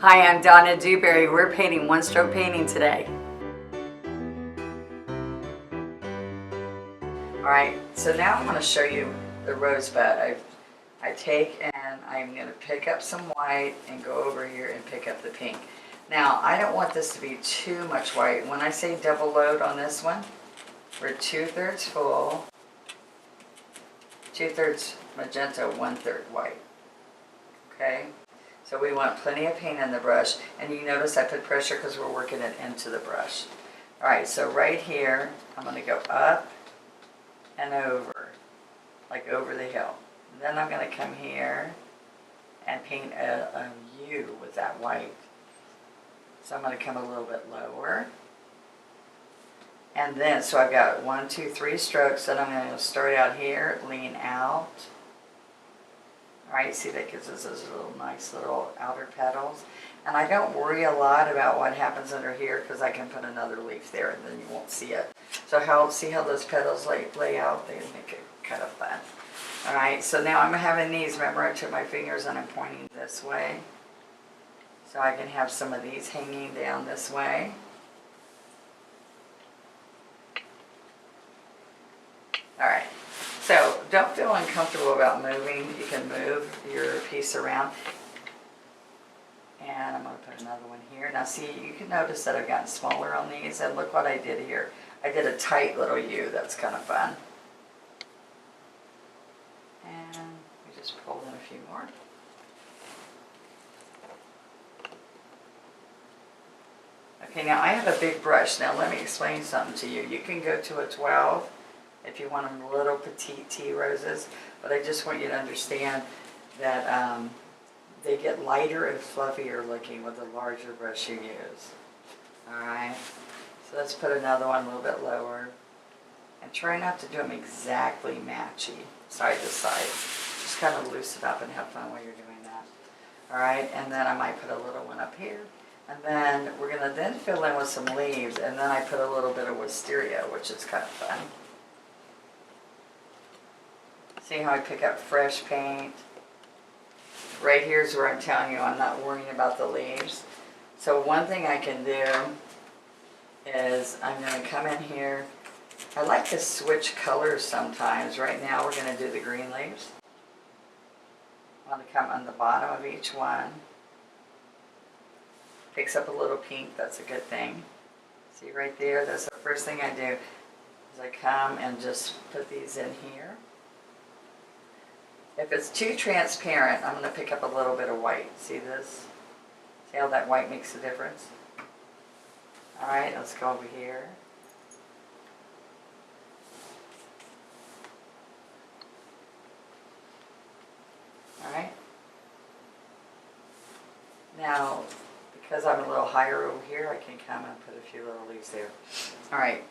Hi, I'm Donna Dewberry. We're painting one-stroke painting today. Alright, so now I'm going to show you the rosebud. I take and I'm going to pick up some white and go over here and pick up the pink. Now, I don't want this to be too much white. When I say double load on this one, we're 2/3 full, 2/3 magenta, 1/3 white. Okay? So we want plenty of paint in the brush, and you notice I put pressure because we're working it into the brush. Alright, so right here, I'm going to go up and over, like over the hill. And then I'm going to come here and paint a U with that white. So I'm going to come a little bit lower. And then, so I've got 1, 2, 3 strokes, then I'm going to start out here, lean out. Alright, see that gives us those little nice little outer petals. And I don't worry a lot about what happens under here because I can put another leaf there and then you won't see it. So see how those petals lay out? They make it kind of fun. Alright, so now I'm having these. Remember I took my fingers and I'm pointing this way. So I can have some of these hanging down this way. Alright. So don't feel uncomfortable about moving. You can move your piece around. And I'm going to put another one here. Now see, you can notice that I've gotten smaller on these. And look what I did here. I did a tight little U. That's kind of fun. And we just pulled in a few more. Okay, now I have a big brush. Now let me explain something to you. You can go to a 12. If you want them little petite tea roses, but I just want you to understand that they get lighter and fluffier looking with the larger brush you use. Alright, so let's put another one a little bit lower. And try not to do them exactly matchy, side to side. Just kind of loosen up and have fun while you're doing that. Alright, and then I might put a little one up here. And then we're going to then fill in with some leaves, and then I put a little bit of wisteria, which is kind of fun. See how I pick up fresh paint? Right here is where I'm telling you I'm not worrying about the leaves. So one thing I can do is I'm going to come in here. I like to switch colors sometimes. Right now we're going to do the green leaves. I want to come on the bottom of each one. Picks up a little pink, that's a good thing. See right there, that's the first thing I do. Is I come and just put these in here. If it's too transparent, I'm going to pick up a little bit of white. See this? See how that white makes a difference? Alright, let's go over here. Alright. Now, because I'm a little higher over here, I can come and put a few little leaves there. Alright,